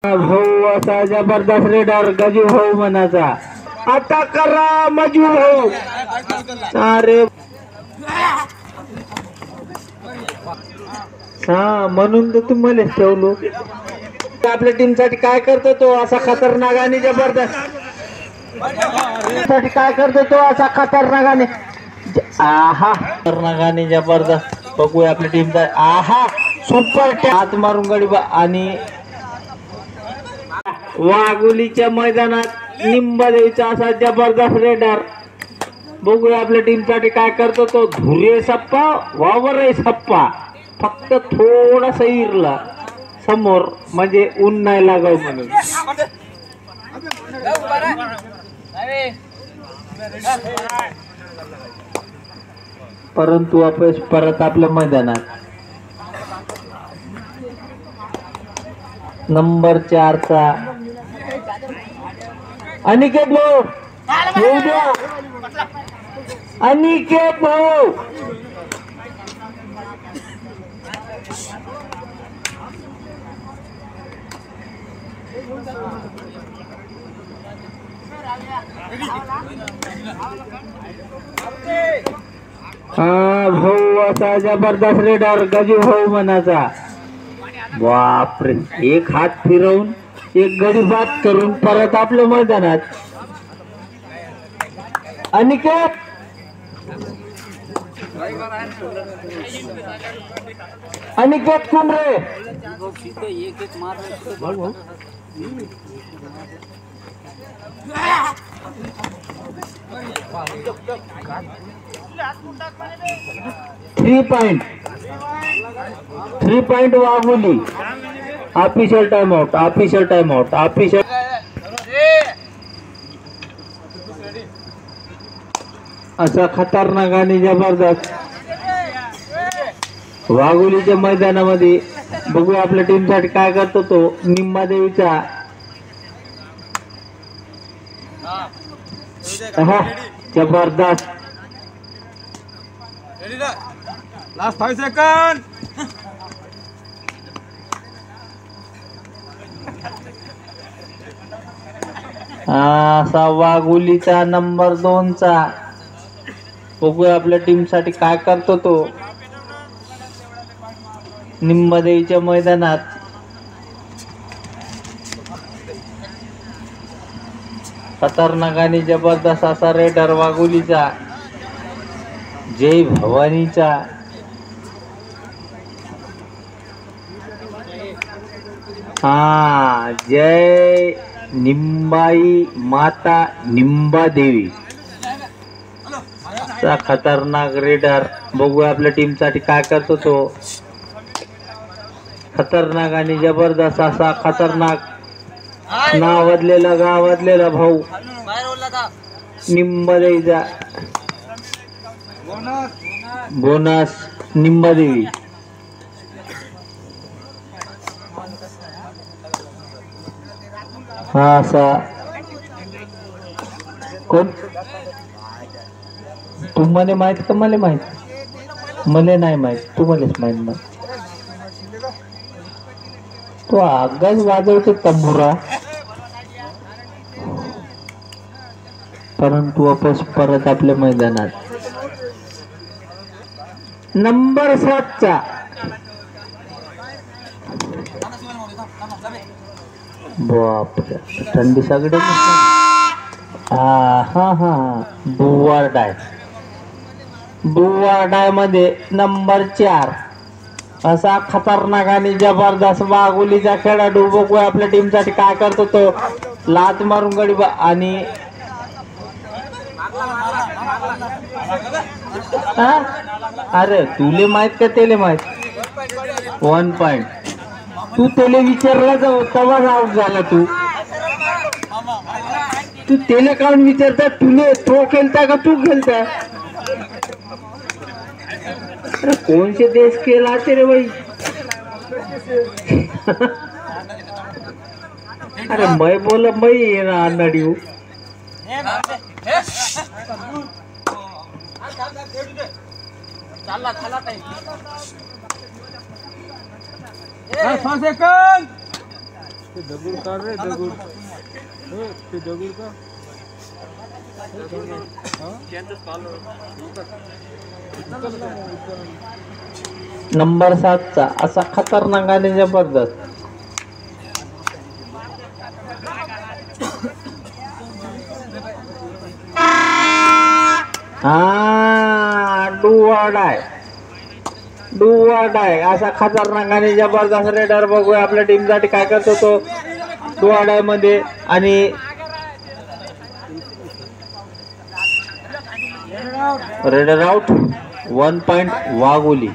भाऊ असा जबरदस्त रेडर गजू भाऊ म्हणाचा. आता करा मजू भाऊ. अरे हा म्हणून तर तुम्हाला ठेवलो. आपल्या टीम साठी काय करतो तो असा खतरनाक आणि जबरदस्त साठी काय करतो तो असा खतरनाक आणि आहा खतरनाक आणि जबरदस्त. बघूया आपल्या टीमचा. आहा सुपर हात मारून गडी आणि वाघोलीच्या मैदानात निंबादेवीचा असा जबरदस्त रेडर. बघूया आपल्या टीम साठी काय करतो तो. धुरे सप्पा वावर सप्पा फक्त थोडासा इरला समोर म्हणजे ऊन नाही लागाव म्हणून. परंतु अपयश परत आपल्या मैदानात. नंबर 4 चा अनिकेत भाऊ येऊ द्या. अनिकेत भाऊ हा भाऊ असा जबरदस्त रेडर गजू भाऊ म्हणाचा. बापरे एक हात फिरवून एक गडी बाद करून परत आपल्या मैदानात. अनिकेत अनिकेत कोण रे. Three point Wagholi. Official time out. Official time out. Official असा खतरनाक आणि जबरदस्त वाघोलीच्या मैदानामध्ये. बघू आपल्या टीम साठी काय करतो तो. निंबादेवीचा जबरदस्त. Last 5 second. असा वाघोलीचा नंबर 2 चा. बघूया आपल्या टीम साठी काय करतो तो. निंबादेवीच्या मैदानात. खतरनाक आणि जबरदस्त असा रेडर वाघोलीचा. जय भवानीचा. हा जय निंबाई माता निंबादेवी चा खतरनाक रेडर. बघूया आपल्या टीम साठी काय करतो तो. खतरनाक आणि जबरदस्त असा खतरनाक नावाजलेला गावाजलेला भाऊ निंबादेवीचा. बोनस निंबादेवी. हा असा कोण तुम्हाला माहित का मला माहित. मला नाही माहित तुम्हालाच माहित ना. तो आगाच वाजवतो तंबुरा. परंतु वापस परत आपल्या मैदानात. नंबर 7 चा बापरे थंडी सगळे. हा बुवारडाय. बुवारडाय मध्ये नंबर 4 असा खतरनाक आणि जबरदस्त वाघोलीचा खेळाडू. बघूया आपल्या टीम साठी काय करतो तो. लात मारून गडी आणि अरे तुले माहित का तेले माहित. 1 पॉइंट. तू तेले विचारला जाऊ तवाच आउट झाला. तू तेले काऊन विचारता. तुले तो खेळता का तू खेळता. अरे कोणचे देश केला रे भाई. अरे मैं बोला मैं ये ना अन्नाडी हूँ. ते दगड काढ रे दगड हो ते दगड का नंबर 7 चा असा खतरनाक आणि जबरदस्त डुवाडाय असा खतरनाक आणि जबरदस्त रेडर बघूया आपल्या टीम साठी काय करतो तो डुवाडाय मध्ये आणि रेडर आउट 1 पॉइंट वाघोली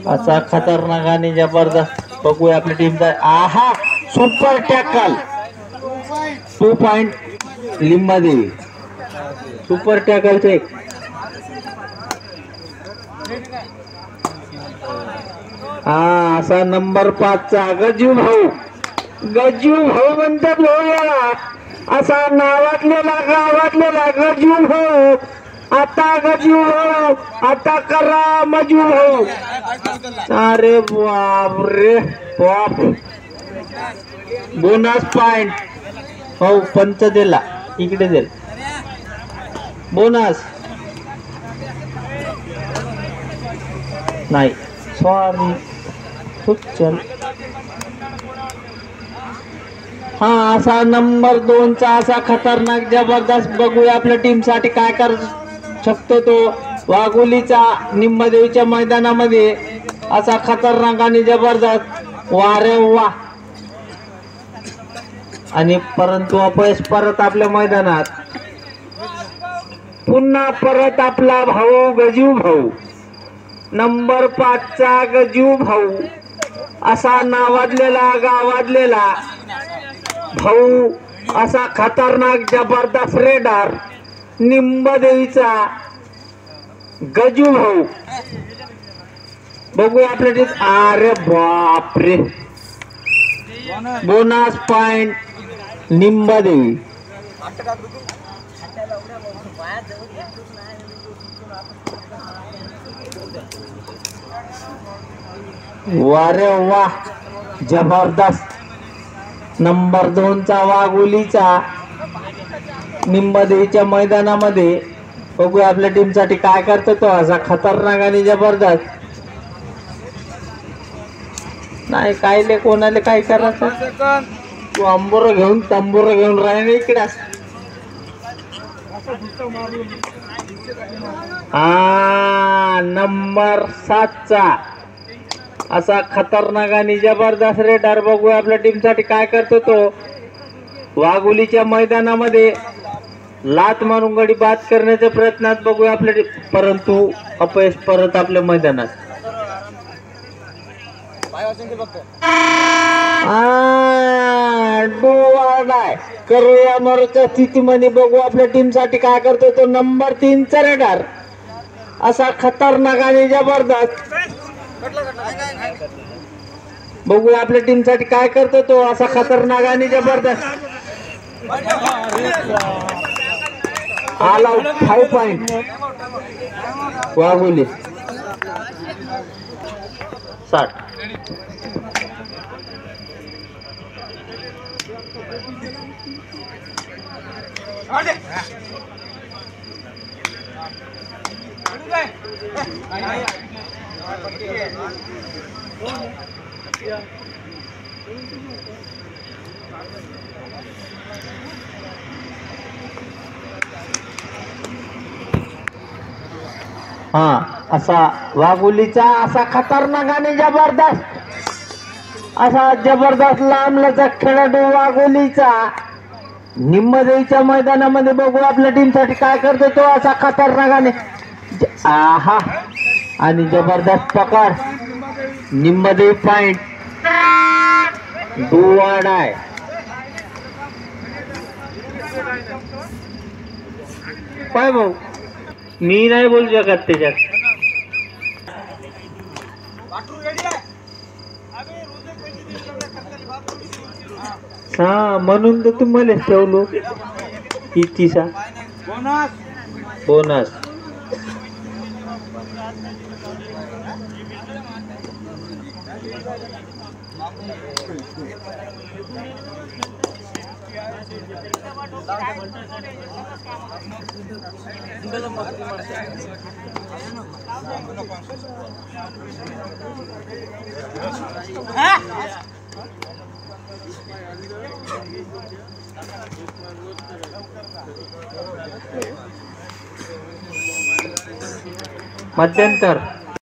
असा खतरनाक आणि जबरदस्त बघूया आपल्या टीमचा आहा super tackle 2 point Limbadevi super tackle check असा नंबर 5 चा गजू भाऊ म्हणतात भाऊया असा नावातलेला गावातलेला गजू भाऊ आता गजू भाऊ आता करा मजू भाऊ अरे बाप रे बाप बोनस पॉइंट हो पंच दिला इकडे दे बोनस नाही सॉरी चल हा असा नंबर 2 चा असा खतरनाक जबरदस्त बघूया आपल्या टीम साठी काय कर शकतो तो वाघोलीचा निंबदेवीच्या मैदानामध्ये असा खतरनाक आणि जबरदस्त वारे वा आणि परंतु अपयश परत आपल्या मैदानात पुन्हा परत आपला भाऊ गजू भाऊ नंबर 5 चा गजू भाऊ असा नावाजलेला गावाजलेला भाऊ असा खतरनाक जबरदस्त रेडर निंबदेवीचा गजू भाऊ बघूया आपल्या टीम अरे बापरे बोनस पॉइंट निंबदेवी वारे वा जबरदस्त नंबर 2 चा वाघोलीचा निंबदेवीच्या मैदानामध्ये बघूया आपल्या टीम साठी काय करतो तो असा खतरनाक आणि जबरदस्त नाही कायले कोणाले काय करायचं तू अंबोर घेऊन तंबोर घेऊन राहिले इकडे नंबर 7 चा असा खतरनाक आणि जबरदस्त रेडर बघूया आपल्या टीम साठी काय करतो तो वाघोलीच्या मैदानामध्ये लात मारून गडी बाद करण्याच्या प्रयत्नात बघूया आपल्या परंतु अपयश परत आपल्या मैदानात करूया मरच्या स्थितीमध्ये बघू आपल्या टीम साठी काय करतो तो नंबर 3 चा रेडर असा खतरनाक आणि जबरदस्त बघूया आपल्या टीम साठी काय करतो तो असा खतरनाक आणि जबरदस्त ऑल आउट 5 पॉइंट वाघोली 60 हा असा वाघोलीचा असा खतरनाक आणि जबरदस्त असा जबरदस्त लांबलचक खेळाडू वाघोलीचा निंबदेवीच्या मैदानामध्ये बघू आपल्या टीम साठी काय करतो तो असा खतरनाक आणि आहा आणि जबरदस्त पकड निंबदेवी पॉइंट डुवाडाय काय भाऊ मी नाही बोलू शकत त्याच्यात हा म्हणून तर तुम्हाला ठेवलो कितीचा बोनस मध्यंतर